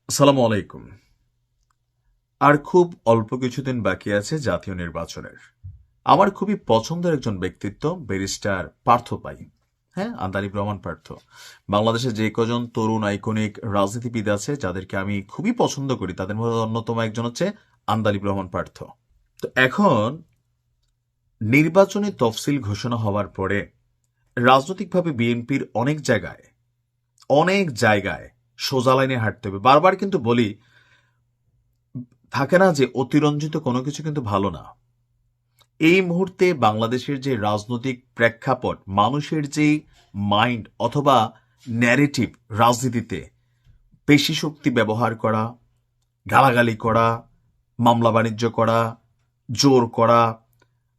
আসসালামু আলাইকুম। আর খুব অল্প কিছুদিন বাকি আছে জাতীয় নির্বাচনের। আমার খুবই পছন্দের একজন ব্যক্তিত্ব ব্যারিস্টার পার্থ পাই। হ্যাঁ, আন্দালিব রহমান পার্থ। বাংলাদেশে যে কজন তরুণ আইকনিক রাজনীতিবিদ আছে যাদেরকে আমি খুবই পছন্দ করি, তাদের মধ্যে অন্যতম একজন হচ্ছে আন্দালিব রহমান পার্থ। তো এখন নির্বাচনী তফসিল ঘোষণা হওয়ার পরে রাজনৈতিকভাবে বিএনপির অনেক জায়গায় সোজা লাইনে হাঁটতে হবে। বারবার কিন্তু বলি, থাকে না যে অতিরঞ্জিত কোনো কিছু কিন্তু ভালো না। এই মুহূর্তে বাংলাদেশের যে রাজনৈতিক প্রেক্ষাপট, মানুষের যে মাইন্ড অথবা ন্যারেটিভ, রাজনীতিতে পেশি শক্তি ব্যবহার করা, গালাগালি করা, মামলা বাণিজ্য করা, জোর করা,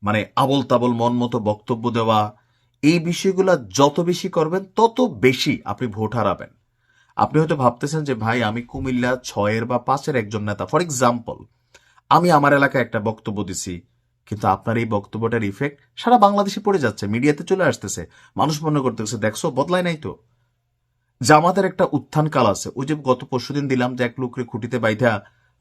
মানে আবল তাবল মন মতো বক্তব্য দেওয়া, এই বিষয়গুলো যত বেশি করবেন তত বেশি আপনি ভোট হারাবেন। আপনি হয়তো ভাবতেছেন যে ভাই, আমি কুমিল্লা 6-এর বা 5-এর একজন নেতা, ফর এক্সাম্পল, আমি আমার এলাকায় একটা বক্তব্য দিছি, কিন্তু আপনার এই বক্তব্যটার ইফেক্ট সারা বাংলাদেশে পড়ে যাচ্ছে, মিডিয়াতে চলে আসতেছে, মানুষ মনে করতেছে দেখছো বদলায় নাই তো। জামাতের একটা উত্থান কাল আছে, ওই যে গত পরশুদিন দিলাম যে এক লোকরে খুঁটিতে বাইধা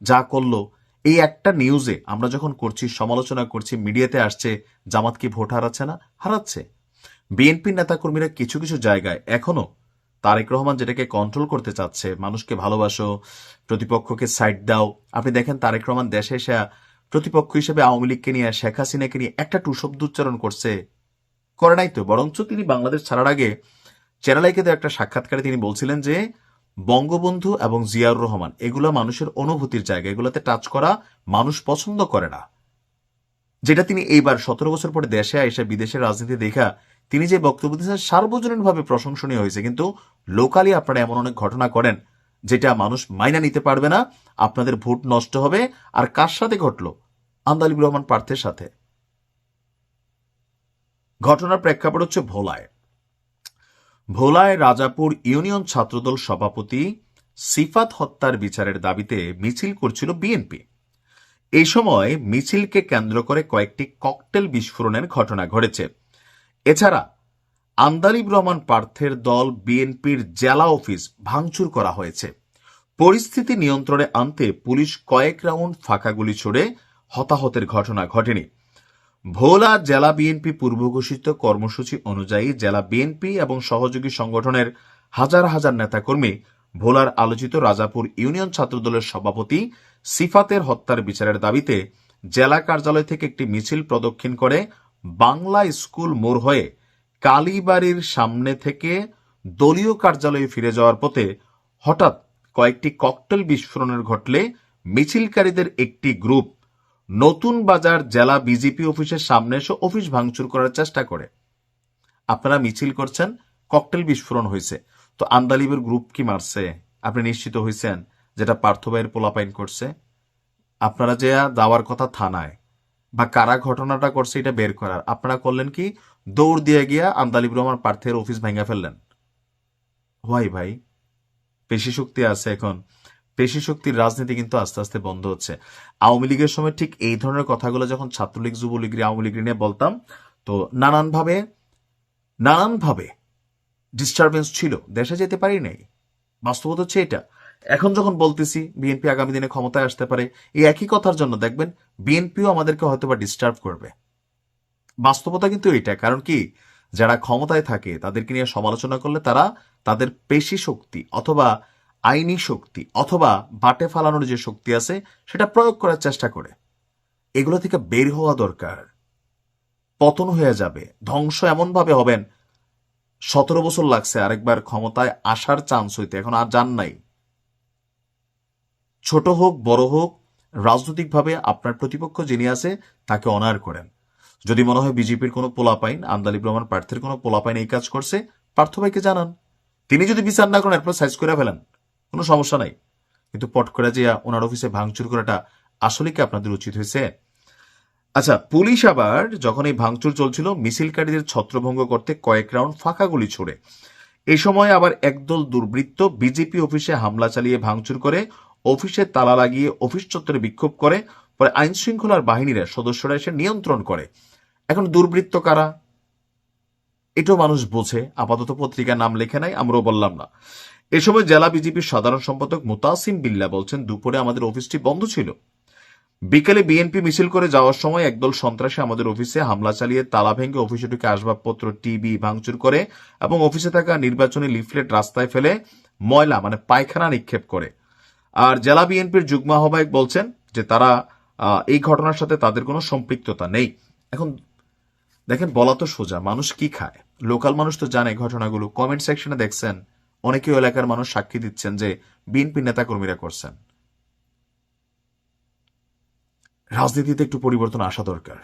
যা করলো, এই একটা নিউজে আমরা যখন করছি, সমালোচনা করছি, মিডিয়াতে আসছে, জামাত কি ভোট হারাচ্ছে না? হারাচ্ছে। বিএনপির নেতাকর্মীরা কিছু কিছু জায়গায় এখনো তারেক রহমান যেটাকে কন্ট্রোল করতে চাচ্ছে, মানুষকে ভালোবাসো, প্রতিপক্ষকে সাইড দাও। আপনি দেখেন তারেক রহমান দেশে এসে প্রতিপক্ষ হিসেবে আওয়ামী লীগকে নিয়ে, শেখ হাসিনাকে নিয়ে একটা টু শব্দ উচ্চারণ করছে? করে নাই তো। বরঞ্চ তিনি বাংলাদেশ ছাড়ার আগে চ্যানেলাইকে দেওয়া একটা সাক্ষাৎকারে তিনি বলছিলেন যে বঙ্গবন্ধু এবং জিয়াউর রহমান এগুলো মানুষের অনুভূতির জায়গা, এগুলোতে টাচ করা মানুষ পছন্দ করে না। যেটা তিনি এইবার 17 বছর পরে দেশে এসে বিদেশের রাজনীতি দেখা তিনি যে বক্তব্য দিয়েছেন সার্বজনীনভাবে প্রশংসনীয় হয়েছে, কিন্তু লোকালি আপনারা এমন অনেক ঘটনা করেন যেটা মানুষ মাইনা নিতে পারবে না, আপনাদের ভোট নষ্ট হবে। আর কার সাথে ঘটলো? আন্দালিব রহমান পার্থের সাথে। ঘটনার প্রেক্ষাপট হচ্ছে ভোলায় রাজাপুর ইউনিয়ন ছাত্রদল সভাপতি সিফাত হত্যার বিচারের দাবিতে মিছিল করছিল বিএনপি। এই সময় মিছিলকে কেন্দ্র করে কয়েকটি ককটেল বিস্ফোরণের ঘটনা ঘটেছে। এছাড়া আন্দালিব রহমান পার্থের দল বিএনপির জেলা অফিস ভাঙচুর করা হয়েছে। পরিস্থিতি নিয়ন্ত্রণে আনতে পুলিশ কয়েক রাউন্ড ফাঁকা গুলি ছুড়ে হতাহতের ঘটনা ঘটেনি। ভোলা জেলা বিএনপি পূর্ব ঘোষিত কর্মসূচি অনুযায়ী জেলা বিএনপি এবং সহযোগী সংগঠনের হাজার হাজার নেতাকর্মী ভোলার আলোচিত রাজাপুর ইউনিয়ন ছাত্রদলের সভাপতি সিফাতের হত্যার বিচারের দাবিতে জেলা কার্যালয় থেকে একটি মিছিল প্রদক্ষিণ করে বাংলা স্কুল মোড় হয়ে কালীবাড়ির সামনে থেকে দলীয় কার্যালয়ে ফিরে যাওয়ার পথে হঠাৎ কয়েকটি ককটেল বিস্ফোরণের ঘটলে মিছিলকারীদের একটি গ্রুপ নতুন বাজার জেলা বিজেপি অফিসের সামনে এসে অফিস ভাঙচুর করার চেষ্টা করে। আপনারা মিছিল করছেন, ককটেল বিস্ফোরণ হয়েছে, তো আন্দালিবের গ্রুপ কি মারছে? আপনি নিশ্চিত হয়েছেন যেটা পার্থবাইয়ের পোলাপাইন করছে? আপনারা যে যাওয়ার কথা থানায় বা কারা ঘটনাটা করছে এটা বের করার, আপনারা করলেন কি? দৌড় দিয়ে গিয়া আন্দালিব রহমান পার্থের অফিস ভেঙে ফেললেন। হোয়াই ভাই? পেশি শক্তি আছে এখন। পেশি শক্তির রাজনীতি কিন্তু আস্তে আস্তে বন্ধ হচ্ছে। আওয়ামী লীগের সময় ঠিক এই ধরনের কথাগুলো যখন ছাত্রলীগ, যুবলীগ, আওয়ামী লীগ নিয়ে বলতাম, তো নানানভাবে নানানভাবে ডিস্টারবেন্স ছিল, দেশে যেতে পারি নাই। বাস্তবতা হচ্ছে এটা। এখন যখন বলতেছি বিএনপি আগামী দিনে ক্ষমতায় আসতে পারে, এই একই কথার জন্য দেখবেন বিএনপিও আমাদেরকে হয়তোবা ডিস্টার্ব করবে। বাস্তবতা কিন্তু এটা। কারণ কি, যারা ক্ষমতায় থাকে তাদেরকে নিয়ে সমালোচনা করলে তারা তাদের পেশি শক্তি অথবা আইনি শক্তি অথবা বাটে ফালানোর যে শক্তি আছে সেটা প্রয়োগ করার চেষ্টা করে। এগুলো থেকে বের হওয়া দরকার। পতন হয়ে যাবে, ধ্বংস এমনভাবে হবেন। 17 বছর লাগছে আরেকবার ক্ষমতায় আসার চান্স হইতে, এখন আর যান নাই। ছোট হোক বড় হোক, রাজনৈতিকভাবে আপনার প্রতিপক্ষ যিনি আছে তাকে অনার করেন। যদি মনে হয় বিজেপির কোনো পোলাপাইন, আন্দালিব রহমান পার্থের কোনো পোলাপাইন এই কাজ করছে, পার্থ ভাইকে জানান। তিনি যদি বিচার না করেন এরপর সাইজ করে ফেলেন, কোনো সমস্যা নাই। কিন্তু পট করে যে ওনার অফিসে ভাঙচুর করাটা আসলে কি আপনাদের উচিত হয়েছে? আচ্ছা, পুলিশ আবার যখন এই ভাঙচুর চলছিল মিছিলকারীদের ছত্রভঙ্গ করতে কয়েক রাউন্ড ফাঁকা গুলি ছোড়ে। এই সময় আবার একদল দুর্বৃত্ত বিজেপি অফিসে হামলা চালিয়ে ভাঙচুর করে, অফিসে তালা লাগিয়ে অফিস চত্বরে বিক্ষোভ করে। পরে আইন শৃঙ্খলার বাহিনীরা সদস্যরা এসে নিয়ন্ত্রণ করে। এখন দুর্বৃত্ত কারা এটাও মানুষ বোঝে। আপাতত পত্রিকার নাম লেখে নাই, আমরাও বললাম না। এ সময় জেলা বিজেপির সাধারণ সম্পাদক মুতাসিম বিল্লাহ বলছেন, দুপুরে আমাদের অফিসটি বন্ধ ছিল। বিকেলে বিএনপি মিছিল করে যাওয়ার সময় একদল সন্ত্রাসী আমাদের অফিসে হামলা চালিয়ে তালা ভেঙে অফিসে ঢুকে আসবাবপত্র, টিভি ভাঙচুর করে এবং অফিসে থাকা নির্বাচনী লিফলেট রাস্তায় ফেলে ময়লা মানে পায়খানা নিক্ষেপ করে। আর জেলা বিএনপির যুগ্ম আহ্বায়ক বলছেন যে তারা এই ঘটনার সাথে তাদের কোনো সম্পৃক্ততা নেই। এখন দেখেন, বলা তো সোজা, মানুষ কি খায়, লোকাল মানুষ তো জানে ঘটনাগুলো। কমেন্ট সেকশনে দেখছেন অনেকে এলাকার মানুষ সাক্ষী দিচ্ছেন যে বিএনপি নেতাকর্মীরা করছেন। রাজনীতিতে একটু পরিবর্তন আসা দরকার।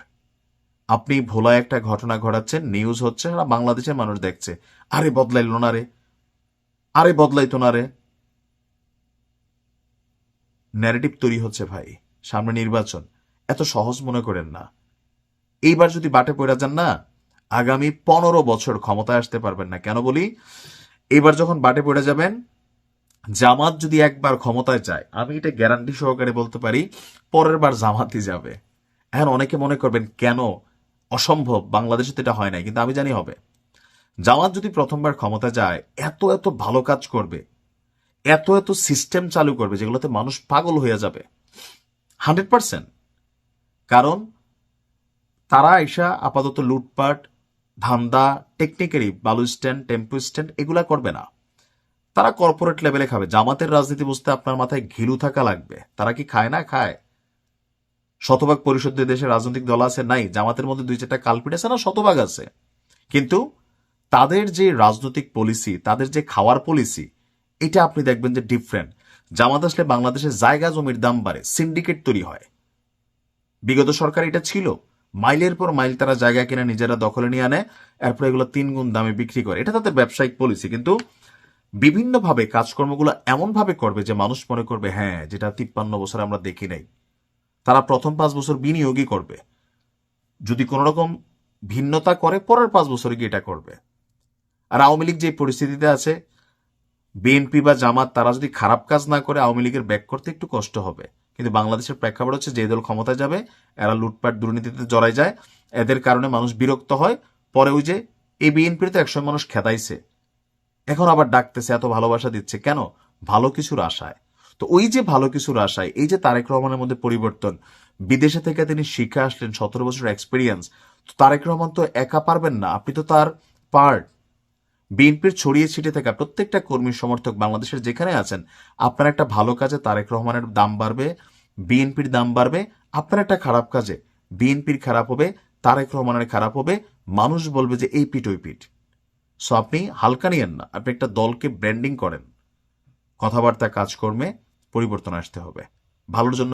আপনি ভোলায় একটা ঘটনা ঘটাচ্ছেন, নিউজ হচ্ছে, সারা বাংলাদেশের মানুষ দেখছে, আরে বদলাইলো না রে, আরে বদলাইতো না রে, ন্যারেটিভ তৈরি হচ্ছে ভাই। সামনে নির্বাচন, এত সহজ মনে করেন না। এইবার যদি বাটে পড়ে যান না, আগামী 15 বছর ক্ষমতায় আসতে পারবেন না। কেন বলি? এবার যখন বাটে পড়ে যাবেন, জামাত যদি একবার ক্ষমতায় যায়, আমি এটা গ্যারান্টি সহকারে বলতে পারি, পরের বার জামাতই যাবে। এখন অনেকে মনে করবেন কেন, অসম্ভব, বাংলাদেশে তো এটা হয় নাই, কিন্তু আমি জানি হবে। জামাত যদি প্রথমবার ক্ষমতা যায়, এত এত ভালো কাজ করবে, এত এত সিস্টেম চালু করবে যেগুলোতে মানুষ পাগল হয়ে যাবে 100%। কারণ তারা এসা আপাতত লুটপাট, ধান্দা, টেকনিক্যালি বালু স্ট্যান্ড, টেম্পো স্ট্যান্ড এগুলা করবে না। তারা কর্পোরেট লেভেলে খাবে। জামাতের রাজনীতি বুঝতে আপনার মাথায় ঘিলু থাকা লাগবে। তারা কি খায় না? খায়। শতভাগ পরিশুদ্ধ দেশের রাজনৈতিক দল আছে? নাই। জামাতের মধ্যে 2-4টা কালপিট আছে না? শতভাগ আছে। কিন্তু তাদের যে রাজনৈতিক পলিসি, তাদের যে খাওয়ার পলিসি, এটা আপনি দেখবেন যে ডিফারেন্ট। জামাত আসলে বাংলাদেশের জায়গা জমির দাম বাড়ে, সিন্ডিকেট তৈরি হয়। বিগত সরকার এটা ছিল, মাইলের পর মাইল তারা জায়গা কিনে নিজেরা দখলে নিয়ে আনে, এরপর এগুলো 3 গুণ দামে বিক্রি করে। এটা তাদের ব্যবসায়িক পলিসি। কিন্তু বিভিন্নভাবে কাজকর্মগুলো এমনভাবে করবে যে মানুষ মনে করবে হ্যাঁ, যেটা 53 বছর আমরা দেখি নাই। তারা প্রথম 5 বছর বিনিয়োগই করবে, যদি কোনো রকম ভিন্নতা করে পরের 5 বছরে গিয়ে এটা করবে। আর আওয়ামী লীগ যে পরিস্থিতিতে আছে, বিএনপি বা জামাত তারা যদি খারাপ কাজ না করে আওয়ামী লীগের ব্যাক করতে একটু কষ্ট হবে। কিন্তু বাংলাদেশের প্রেক্ষাপট হচ্ছে, যে দল ক্ষমতায় যাবে এরা লুটপাট দুর্নীতিতে জড়াই যায়, এদের কারণে মানুষ বিরক্ত হয়। পরে ওই যে এই বিএনপির তো একসময় মানুষ খেদাইছে, এখন আবার ডাকতেছে, এত ভালোবাসা দিচ্ছে কেন? ভালো কিছুর আশায়। তো ওই যে ভালো কিছুর আশায় এই যে তারেক রহমানের মধ্যে পরিবর্তন, বিদেশে থেকে তিনি শিখে আসলেন, 17 বছর এক্সপিরিয়েন্স। তো তারেক রহমান তো একা পারবেন না, আপনি তো তার পার্ট। বিএনপির ছড়িয়ে ছিটিয়ে থাকা প্রত্যেকটা কর্মী সমর্থক বাংলাদেশের যেখানে আছেন, আপনার একটা ভালো কাজে তারেক রহমানের দাম বাড়বে, বিএনপির দাম বাড়বে। আপনার একটা খারাপ কাজে বিএনপির খারাপ হবে, তারেক রহমানের খারাপ হবে, মানুষ বলবে যে এই পিট ওই পিট। সো আপনি হালকা নিয়েন না, আপনি একটা দলকে ব্র্যান্ডিং করেন। কথাবার্তা কাজকর্মে পরিবর্তন আসতে হবে ভালোর জন্য।